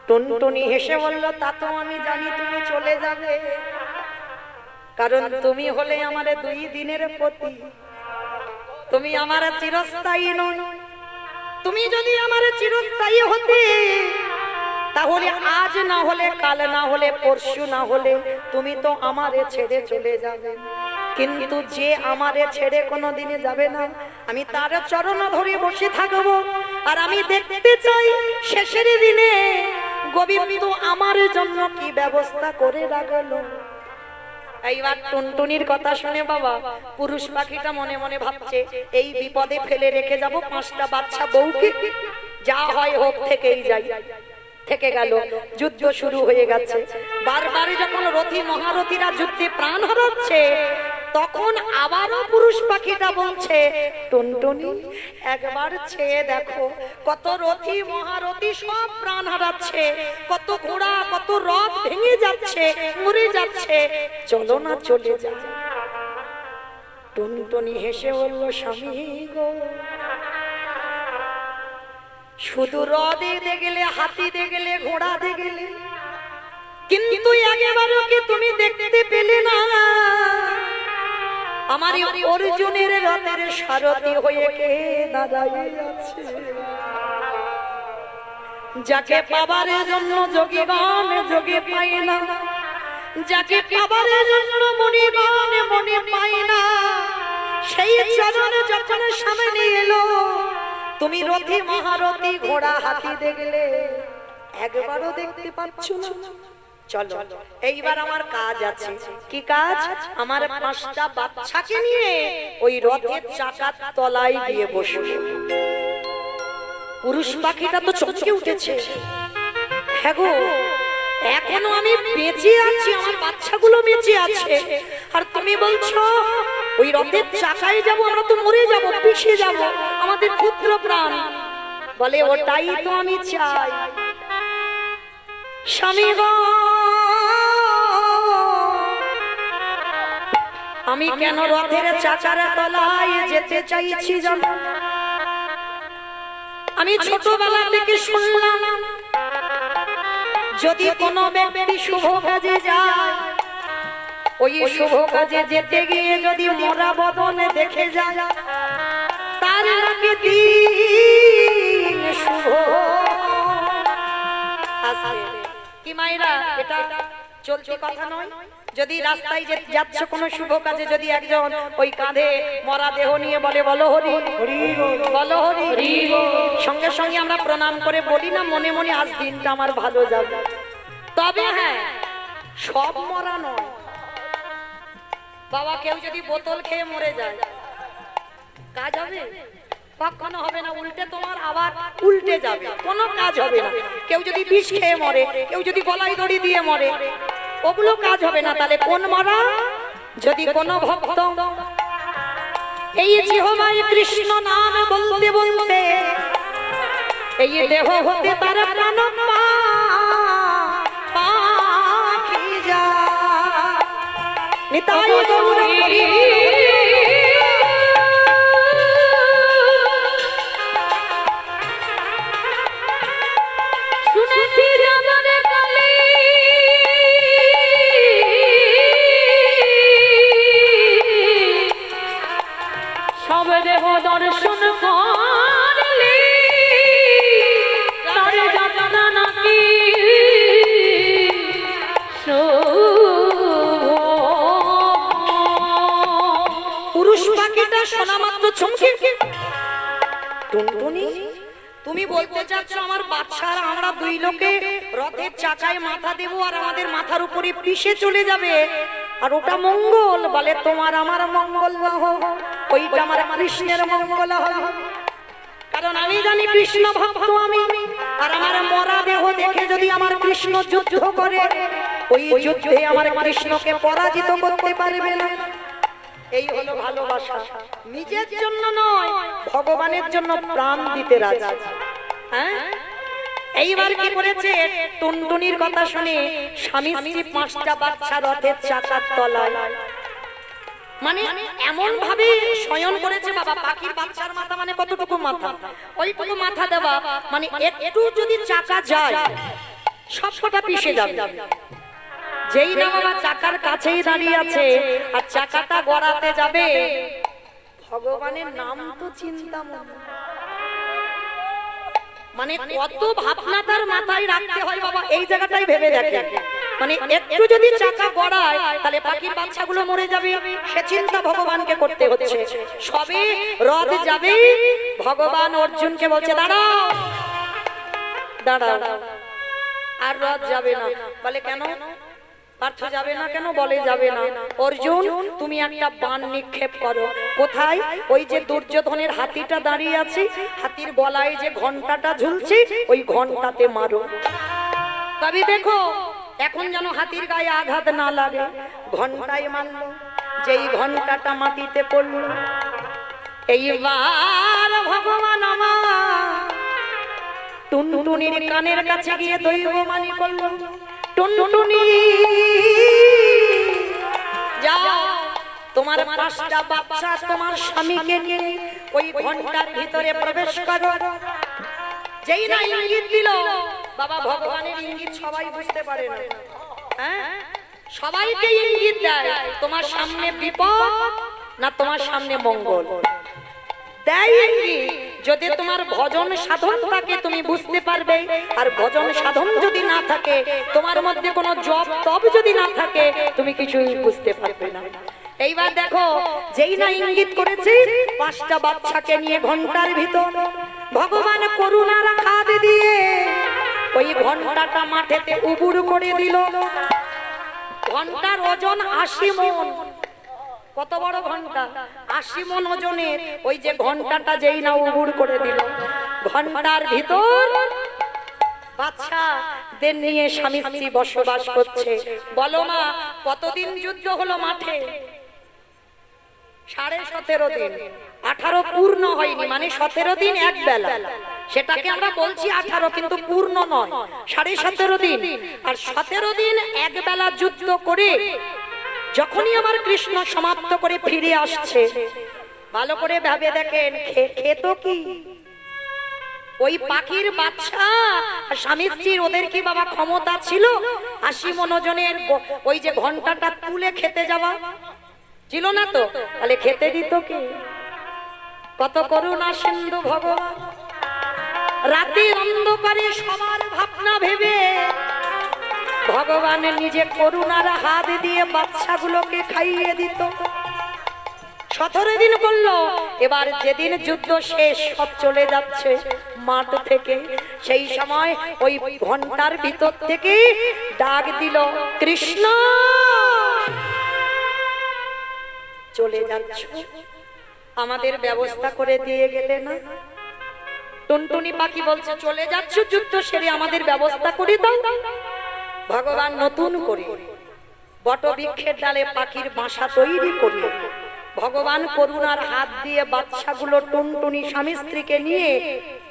টুনটুনি হেসে বলল, তা তো আমি জানি তুমি চলে যাবে, কারণ তুমি হলে আমার 2 দিনের পতি, তুমি আমার চিরস্থায়ী নয়। তুমি যদি আমার চিরস্থায়ী হতে, তাহলে আজ না হলে কাল, না হলে পরশু, না হলে তুমি তো আমারে ছেড়ে চলে যাবে। কিন্তু যে আমারে ছেড়ে কোনোদিনে যাবে না, আমি তার চরণ ধরে বসে থাকবো। আর আমি দেখতে চাই শেষের দিনে গোবিন্দ আমার জন্য কি ব্যবস্থা করে রাখলো। এইবার টুনটুনির কথা শুনে বাবা পুরুষ পাখিটা মনে মনে ভাবছে, এই বিপদে ফেলে রেখে যাব 5টা বাচ্চা বউকে, যা হয় হোক থেকেই যাই। থেকে গেল, যুদ্ধ শুরু হয়ে গেছে। বারবার যখন রথী মহারথীরা যুদ্ধে প্রাণ হারাচ্ছে, তখন আবারও পুরুষ পাখিটা বলছে, টুনটুনি একবার চেয়ে দেখো, কত রথী মহারথী সব প্রাণ হারাচ্ছে, কত ঘোড়া কত রথ ভেঙে যাচ্ছে, মরে যাচ্ছে, চলো না চলে যাই। টুনটুনি হেসে বলল, স্বামী গো, শুধু রথ দেখতে গেলে, হাতি দেখতে গেলে, ঘোড়া দেখতে গেলে, কিন্তু একেবারও কি তুমি দেখতে পেলে না আমার অর্জুনের রথের সারথি হয়ে কে দাঁড়াই আছে, যাকে পাবার জন্য যোগীগণ যোগে পায় না, যাকে পাবার জন্য মণিগণ মনে পায় না, সেই চরণ যখন সামনে এলো, তুমি রথী মহারথী ঘোড়া হাতি দেখলে, একবারও দেখতে পাচ্ছ না। চলো এইবার আমার কাজ আছে। কি কাজ? আমার 5টা বাচ্চাকে নিয়ে ওই রথের চাকার তলায় গিয়ে বসবো। পুরুষ পাখিটা তো চমকে উঠেছে, হ্যাঁ গো, এখনো আমি বেঁচে আছি, আমার বাচ্চাগুলো বেঁচে আছে, আর তুমি বলছো ওই রথের চাকায় যাব, আমরা তো মরে যাব, পিছিয়ে যাব, আমাদের পুত্র প্রাণ। বলে, ওটাই তো আমি চাই স্বামী গো। আমি কেন রথের চাকার তলায় যেতে চাইছি জানো? আমি ছোটবেলা থেকে শুনলাম, যদি কোনো ব্যক্তি শুভ কাজে যায়, ওই শুভ কাজে যেতে গিয়ে যদি মরা বদনে দেখে যায়, তার নাকি দিন শুভ আসবে। কি মায়েরা, এটা চলতি কথা নয়। যদি রাস্তায় যাচ্ছ কোনো শুভ কাজে, যদি একজন ওই কাঁধে মরা দেহ নিয়ে বলে, বলো হরি বলো হরি, সঙ্গে সঙ্গে আমরা প্রণাম করে বলি না মনে মনে, আজ দিনটা আমার ভালো যাবে। তবে হ্যাঁ, সব মরা নয় বাবা। কেউ যদি বোতল খেয়ে মরে যায়, কাজ হবে? কখনো হবে না, উল্টে তোমার আবার উল্টে যাবে, কোনো কাজ হবে না। কেউ যদি বিষ খেয়ে মরে, কেউ যদি গলায় দড়ি দিয়ে মরে, ওগুলো কাজ হবে না। তাহলে কোন মরা? যদি কোনো ভক্ত এই জিহ্বায় কৃষ্ণ নাম বলতে বলতে এই দেহ হতে তার প্রাণ পাখি যায়, নিতাই গৌর হরি। দেহ দর্শন করলে তার যাতনা নাকি পুরুষ পাখিটা শোনা মাত্র চমকে, টুনটুনি তুমি বলতে চাচ্ছ আমার বাচ্চারা আমরা 2 লোকে রথের চাকায় মাথা দেব, আর আমাদের মাথার উপরে পিষে চলে যাবে, আর ওটা মঙ্গল? বলে, তোমার আমার মঙ্গল না হোক, ওইটা আমার কৃষ্ণের মঙ্গল হবে। কারণ আমি জানি কৃষ্ণ ভক্ত আমি, আর আমার মরা দেহ দেখে যদি আমার কৃষ্ণ যুদ্ধ করে, ওই যুদ্ধে আমার কৃষ্ণকে পরাজিত করতে পারবে না। এই হলো ভালোবাসা, নিজের জন্য নয়, ভগবানের জন্য প্রাণ দিতে রাজি। হ্যাঁ, এইবার কি করেছে, টুনটুনির কথা শুনে স্বামী স্ত্রী 5টা বাচ্চা রথের চাকার তলায়, মানে এমন ভাবে শয়ন করেছে বাবা। পাখির বাচ্চার মাথা মানে কতটুকু মাথা, ওইটুকু মাথা দেওয়া, মানে একটু যদি চাকা যায় সবকটা পিষে যাবে। যেই না বাবা চাকার কাছেই দাঁড়িয়ে আছে আর চাকাটা গড়াতে যাবে, ভগবানের নাম তো চিন্তা মনে, মানে কত ভাবনা তার মাথায় রাখতে হয় বাবা। এই জায়গাটাই ভেবে দেখে, মানে একটু যদি চাকা গড়ায় তাহলে পাখির বাচ্চাগুলো মরে যাবে, সে চিন্তা ভগবানকে করতে হচ্ছে। সবে রথ যাবে, ভগবান অর্জুনকে বলছে দাঁড়াও দাঁড়াও, আর রথ যাবে না। বলে কেন পার্থ যাবে না কেন? বলে যাবে না। অর্জুন তুমি একটা বাণ নিক্ষেপ করো। কোথায়? ওই যে দুর্যোধনের হাতিটা দাঁড়িয়ে আছে, হাতির গলায় যে ঘন্টাটা ঝুলছে ওই ঘন্টাতে মারো। তবে দেখো এখন যেন হাতির গায়ে আঘাত না লাগে। ঘন্টায় মারলো, যেই ঘন্টাটা মাটিতে পড়লো, এইবার ভগবান আমার টুনটুনির কানের কাছে গিয়ে দৈববাণী করলো, টুনটুনি যাও তোমার 5টা বাচ্চা তোমার স্বামীকে নিয়ে ওই ঘন্টার ভিতরে প্রবেশ করো। যেই না ইঙ্গিত দিল বাবা, ভগবানের ইঙ্গিত সবাই বুঝতে পারে না, হ্যাঁ সবাইকে ইঙ্গিত দেয় তোমার সামনে বিপদ না তোমার সামনে মঙ্গল দেয় ইঙ্গিত। যদি তোমার ভজন সাধন থাকে তুমি বুঝতে পারবে, আর ভজন সাধন যদি না থাকে, তোমার মধ্যে কোনো জপ তপ যদি না থাকে, তুমি কিছুই বুঝতে পারবে না। এইবার দেখো যেই না ইঙ্গিত করেছে 5টা বাচ্চাকে নিয়ে ঘন্টার ভিতর, ভগবান করুণার খাদ দিয়ে ওই ঘন্টাটা মাঠেতে উবুড় করে দিল। ঘন্টার ওজন 80 মণ। কত বড় ঘন্টা? 80 মণ ওজনের ওই যে ঘন্টাটা যেই না উবুড় করে দিল, ঘন্টার ভিতর বাচ্চাদের নিয়ে স্বামী স্ত্রী বসবাস করছে। বলো মা কতদিন যুদ্ধ হলো মাঠে? 17.5 দিন। 18 পূর্ণ হয়নি, মানে 17 দিন এক বেলা। সেটাকে আমরা বলছি 18, কিন্তু পূর্ণ নয়, 17.5 দিন। আর 17 দিন এক বেলা যুদ্ধ করে যখনই আমার কৃষ্ণ সমাপ্ত করে ফিরে আসছে, ভালো করে ভেবে দেখেন খেত কি? ওই পাখির বাচ্চা স্বামী স্ত্রীর ওদের কি বাবা ক্ষমতা ছিল 80 মণ ওজনের ওই যে ঘন্টাটা তুলে খেতে যাওয়া? ছিল না তো। তাহলে খেতে দিত কি? কত করুণা সিন্ধু ভগবান। রাতে অন্ধকারে সবার ভাবনা ভেবে ভগবান নিজে করুণার হাত দিয়ে বাচ্চাগুলোকে খাইয়ে দিত। 17 দিন করলো। এবার যেদিন যুদ্ধ শেষ, সব চলে যাচ্ছে মাঠ থেকে, সেই সময় ওই ঘন্টার ভিতর থেকে ডাক দিল, কৃষ্ণ চলে যাচ্ছ, আমাদের ব্যবস্থা করে দিয়ে গেলে না? টুনটুনি পাখি বলছে চলে যাচ্ছ, যুদ্ধ সেরে আমাদের ব্যবস্থা করে দাও। ভগবান নতুন করে বটবৃক্ষের ডালে পাখির বাসা তৈরি করে ভগবান করুণার হাত দিয়ে বাচ্চাগুলো টুনটুনি স্বামী স্ত্রীকে নিয়ে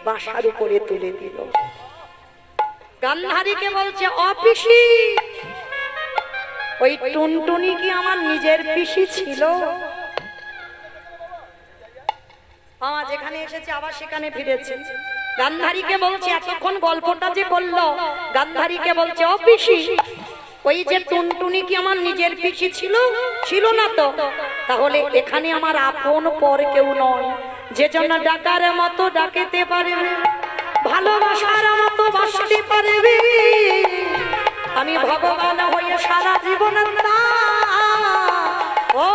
বাসার উপরে তুলে দিল। গান্ধারীকে বলছে অপিসি, ওই টুনটুনি কি আমার নিজের পিসি ছিল? আমার যেখানে এসেছে আবার সেখানে ফিরেছে। গান্ধারীকে বলছে এতক্ষণ গল্পটা যে করলো, গান্ধারীকে বলছে ও পিসি, ওই যে টুনটুনি কি আমার নিজের পিসি ছিল? ছিল না তো। তাহলে এখানে আমার আপন পর কেউ নয়, যে জন্য ডাকার মতো ডাকেতে পারবে, ভালোবাসার মতো বাসতে পারবে। আমি ভগবান হয়ে সারা জীবন ও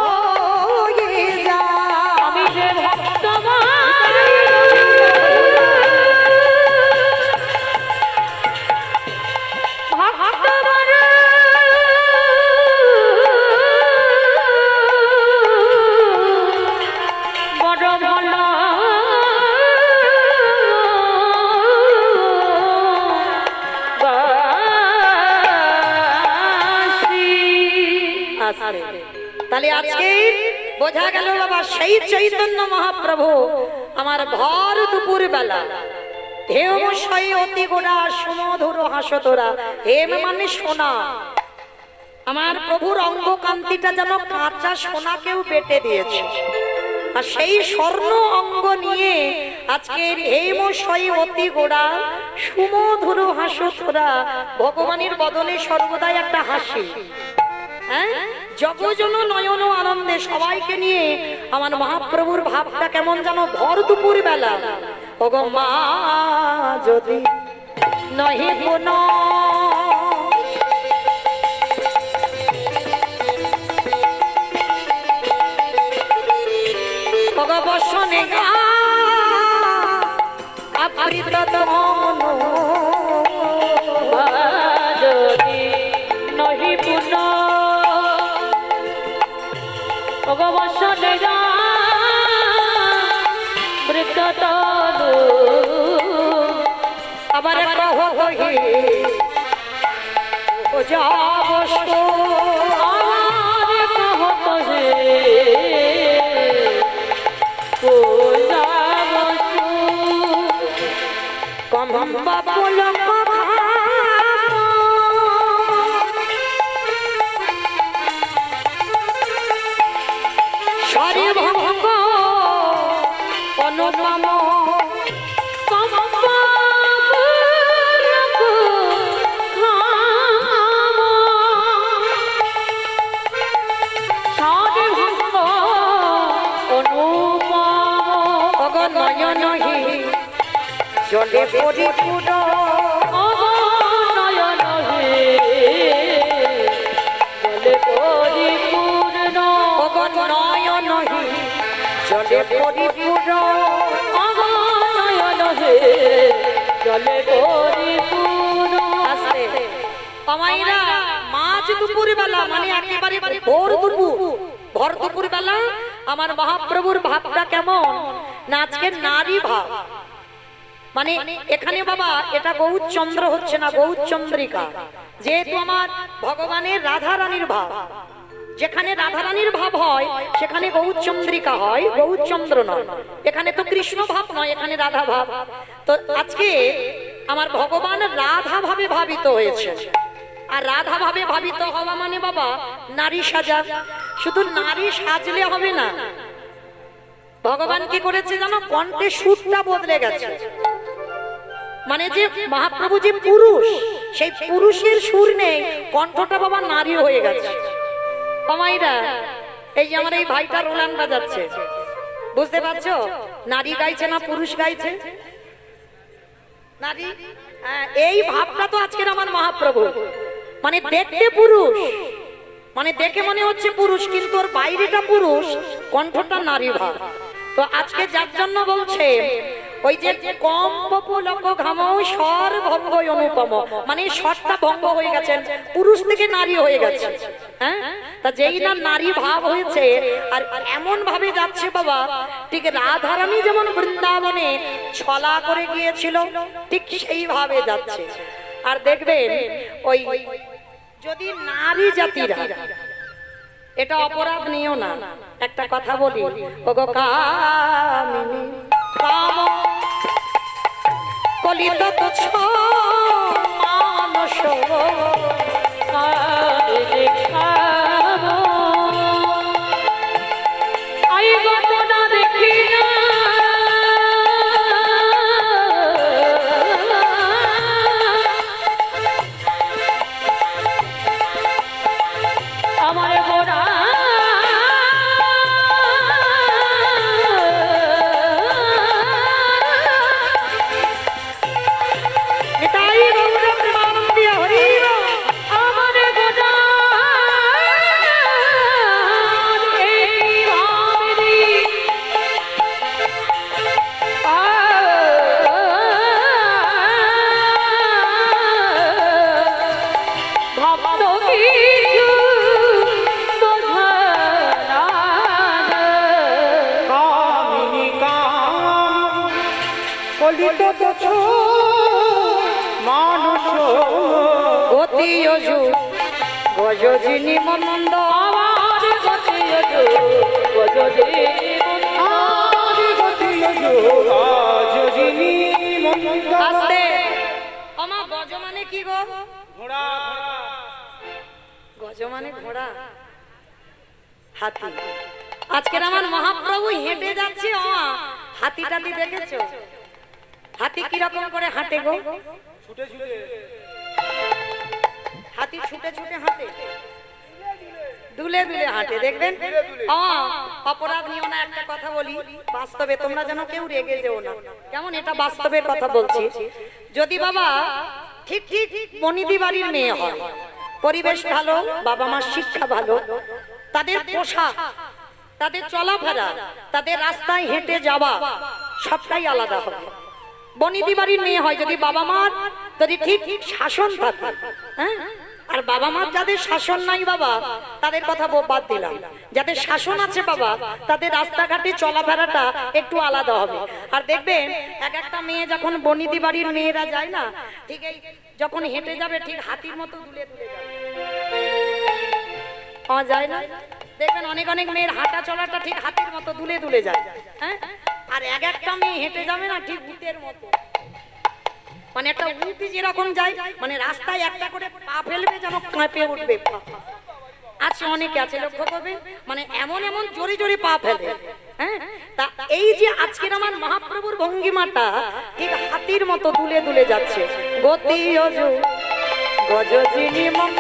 আমি যে ভক্তমান বড় ভালো তাহলে আজকে বোঝা গেল বাবা সেই চৈতন্য মহাপ্রভু আমার ভর দুপুর বেলা হেমশয় অতি গোড়া সুমধুর হাসতোরা। হেম মানে সোনা। আমার প্রভুর অঙ্গ কান্তিটা যেন কাঁচা সোনাকেও বেটে দিয়েছে। আর সেই স্বর্ণ অঙ্গ নিয়ে আজকের হেমশয় অতি গোড়া সুমধুর হাসতোরা ভগবানের বদলে সর্বদাই একটা হাসি। হ্যাঁ, জগজন নয়ন আনন্দে সবাইকে নিয়ে আমার মহাপ্রভুর ভাবটা কেমন যেন ভর দুপুর বেলা। ওগো মা যদি নহি পুন ওগো বসনে গা আপৃত তমন যদি নহি পুন ভগবসনে যা বৃদ্ধ তনু আবার কহ কহি ও যাবস আমার কহত হে পূজাবসু কম্বা পুলক সরি ভঙ্গ অনুপম কম্বা পুলক ধাম সারে ভঙ্গ অনুপম অগ নয়নহি জলে পরিপূর্ণ নয়ন হে জলে পরিপূর্ণ অগ নয়নহি জলে পরিপূর্ণ নয়ন হে জলে পরিপূর্ণ। আসতে আমাইরা মাঝ দুপুর বেলা মানে একেবারে ভোর দুপুর, ভর দুপুর বেলা আমার মহাপ্রভুর ভাবটা কেমন না আজকে নারী ভাব। মানে এখানে বাবা এটা গৌরচন্দ্র হচ্ছে না, গৌরচন্দ্রিকা। যেহেতু আমার ভগবানের রাধা রানীর ভাব, যেখানে রাধা রানীর ভাব হয় সেখানে গৌরচন্দ্রিকা হয়, গৌরচন্দ্র নয়। এখানে তো কৃষ্ণ ভাব নয়, এখানে রাধা ভাব। তো আজকে আমার ভগবান রাধা ভাবে ভাবিত হয়েছে। আর রাধা ভাবে ভাবিত হওয়া মানে বাবা নারী সাজা। শুধু নারী সাজলে হবে না, ভগবান কি করেছে জানো, কণ্ঠে সুরটা বদলে গেছে। মানে যে মহাপ্রভু যে পুরুষ, সেই পুরুষের সুর নেই, কণ্ঠটা বাবা নারী হয়ে গেছে। আমাইরা এই যে আমার এই ভাইটা রোলান বাজাচ্ছে, বুঝতে পারছো নারী গাইছে না পুরুষ গাইছে? নারী। এই ভাবটা তো আজকের আমার মহাপ্রভু। মানে দেখতে পুরুষ, মানে দেখে মনে হচ্ছে পুরুষ, কিন্তু ওর বাইরেটা পুরুষ, কণ্ঠটা নারী ভাব। তো আজকে যার জন্য বলছে ওই যে কম পুলক ঘাম স্বর ভঙ্গ অনুপম, মানে স্বরটা ভঙ্গ হয়ে গেছেন, পুরুষ থেকে নারী হয়ে গেছে। হ্যাঁ, তা যেই না নারী ভাব হয়েছে আর এমন ভাবে যাচ্ছে বাবা, ঠিক রাধারানী যেমন বৃন্দাবনে ছলা করে গিয়েছিল ঠিক সেইভাবে যাচ্ছে। আর দেখবেন ওই যদি নারী জাতিরা, এটা অপরাধ নিও না, একটা কথা বলি, ওগো কামিনী কাম কলিত তুচ্ছ মানস আই ঘটনা দেখি না আমার গোড়া নিতাই গৌর প্রেমানন্দী হরি বল। আমার গোড়া এই ভাবেরি ভাবত কিছু বোঝা না কামিনী কাম কলিত তুচ্ছ মানুষ অতি অজু গজজিনী মন্দ আমার গতি আদি গতি যোগাযোজিনী মন্দ কি গো? ঘোড়া গজ মানে ঘোড়া, হাতি। আজকের আমার মহাপ্রভু হেঁটে যাচ্ছে, হাতি টাতি দেখেছো? হাতি কিরকম করে হাঁটে গো? ছুটে ছুটে হাতি ছুটে ছুটে হাঁটে, দুলে দুলে হাঁটে, দেখবেন। অপরাধ নিও না, একটা কথা বলি, বাস্তবে তোমরা যেন কেউ রেগে যেও না, কেমন? এটা বাস্তবের কথা বলছি। যদি বাবা ঠিক ঠিক বনিদি বাড়ির মেয়ে হয়, পরিবেশ ভালো, বাবা মার শিক্ষা ভালো, তাদের পোশাক, তাদের চলাফেরা, তাদের রাস্তায় হেঁটে যাওয়া সবটাই আলাদা হবে। বনিদি বাড়ির মেয়ে হয় যদি বাবা মার যদি ঠিক ঠিক শাসন থাকে, হ্যাঁ, আর বাবা মার যাদের শাসন নাই বাবা, তাদের কথা বাদ দিলাম, যাদের শাসন আছে বাবা, তাদের রাস্তাঘাটে চলাফেরাটা একটু আলাদা হবে। আর দেখবেন এক একটা মেয়ে যখন বনিদি বাড়ির মেয়েরা যায় না, ঠিক এই যখন হেঁটে যাবে ঠিক হাতির মতো দুলে দুলে যাবে, পাওয়া যায় না? দেখবেন অনেক অনেক মেয়ের হাঁটা চলাটা ঠিক হাতির মতো দুলে দুলে যায়, হ্যাঁ। আর এক একটা মেয়ে হেঁটে যাবে না ঠিক ভূতের মতো, মানে একটা উল্টি যেরকম যায়, মানে রাস্তায় একটা করে পা ফেলবে যেন কাঁপে উঠবে পা। আছে অনেকে আছে, লক্ষ্য করবে, মানে এমন এমন জোরে জোরে পা ফেলে, হ্যাঁ। তা এই যে আজকের আমার মহাপ্রভুর ভঙ্গিমাটা ঠিক হাতির মতো দুলে দুলে যাচ্ছে। গতি অজু গজজিনি মম,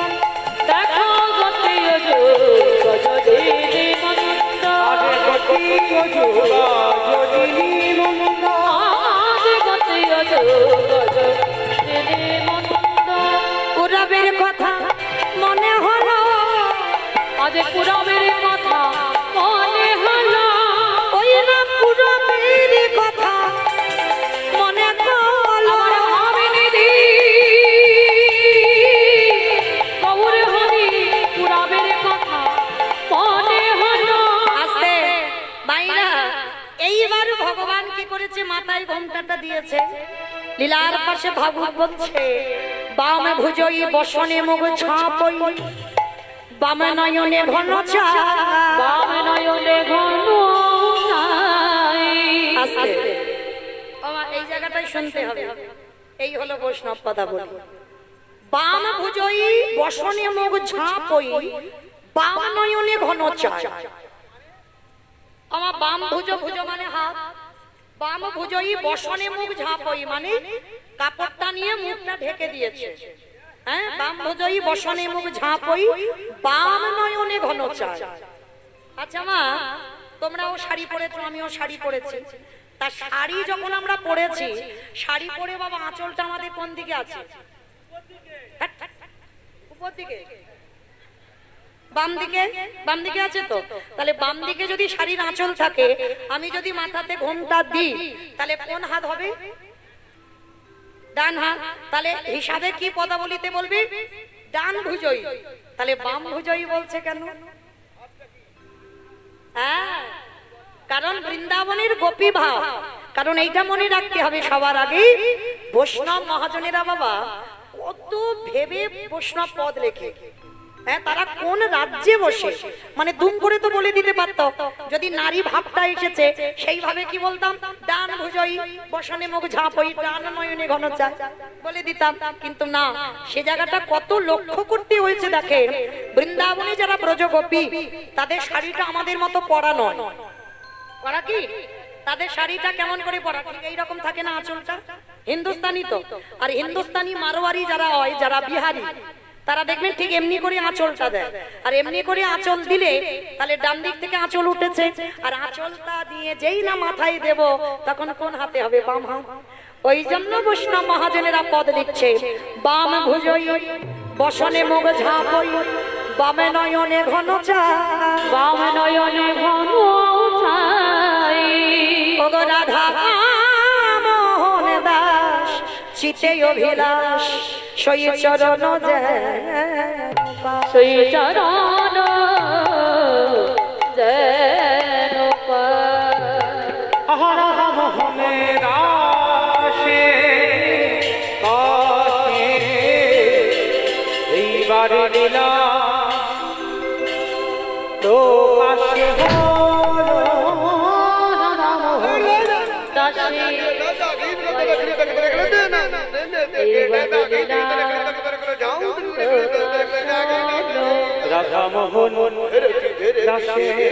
দেখো গতি অজু গজজিনি মন্দ, আগে গতি অজু গজজিনি মন্দ, আজ গতি অজু গজজিনি মন্দ। পুরবের কথা মনে হলো, আজ পুরবের কথা মনে হলো, ওই না পুরবের কথা মনে হলো। আমার আমিনিদি গৌর হরি পুরবের কথা মনে হলো। আস্তে বাইরা, এইবার ভগবান কি করেছে, মাথায় ঘোমটাটা দিয়েছে, লীলার পাশে ভাগবত বলছে, বামে ভুজই বসনে মুখ ছাপই, বামে নয়নে ঘন চা। বাম নয়নে ঘন নাই। আস্তে এই জায়গাটাই শুনতে হবে, এই হলো বৈষ্ণব কথা বলি। বাম ভুজই বসনে মুখ ঝাঁপই, বাম নয়নে ঘন চা। আমার বাম ভুজ মানে হাত, বাম ভুজই বসনে মুখ ঝাঁপই মানে কাপড়টা নিয়ে মুখটা ঢেকে দিয়েছে, হ্যাঁ। বাম ভুজই বসনে মুখ ঝাঁপই, বাম নয়নে ঘন চা। আচ্ছা মা, তোমরাও শাড়ি পরেছো, আমিও শাড়ি পরেছি, তা শাড়ি যখন আমরা পরেছি, শাড়ি পরে বাবা আঁচলটা আমাদের কোন দিকে আছে? উপর দিকে, বাম দিকে, বাম দিকে আছে তো। তাহলে বাম দিকে যদি শাড়ির আঁচল থাকে, আমি যদি মাথাতে ঘোমটা দিই, তাহলে কোন হাত হবে? ডান হাত। তাহলে হিসাবে কি পদাবলিতে বলবি? ডান ভুজই। তাহলে বাম ভুজই বলছে কেন? হ্যাঁ, কারণ বৃন্দাবনের গোপী ভাব। কারণ এইটা মনে রাখতে হবে সবার আগে, বৈষ্ণব মহাজনেরা বাবা কত ভেবে বৈষ্ণব পদ লেখে, হ্যাঁ। তারা কোন রাজ্যে বসে, মানে দুম করে তো বলে দিতে পারত, যদি নারী ভাবটা এসেছে সেইভাবে কি বলতাম, ডান ভুজই বসনে মুখ ঝাঁপই, ডান নয়নে ঘন চা বলে দিতাম। কিন্তু না, সে জায়গাটা কত লক্ষ্য করতে হয়েছে দেখেন। বৃন্দাবনে যারা ব্রজগোপী, তাদের শাড়িটা আমাদের মতো পরা নয়। পরা কি? তাদের শাড়িটা কেমন করে পরা? ঠিক এইরকম থাকে না আঁচলটা, হিন্দুস্তানি তো। আর হিন্দুস্তানি মারোয়ারি যারা হয়, যারা বিহারি, তারা দেখবেন ঠিক এমনি করে আঁচলটা দেয়। আর এমনি করে আঁচল দিলে তাহলে ডান দিক থেকে আঁচল উঠেছে, আর আঁচলটা দিয়ে যেই না মাথায় দেব, তখন কোন হাতে হবে? বাম হাত। ওই জন্য বৈষ্ণব মহাজনেরা পদ লিখছে, বাম ভুজই বসনে মুখ ঝাঁপই, বামে নয়নে ঘন চা। বাম নয়নে ঘন ছাই। ওগো রাধা মোহন দাস, চিতে অভিলাষ, সই চরণ সেই চরণ যেন পাই। আহরা মোহনের আশে কাছে এইবার লীলা তো আসে হলো দাসী এইবার লীলা কে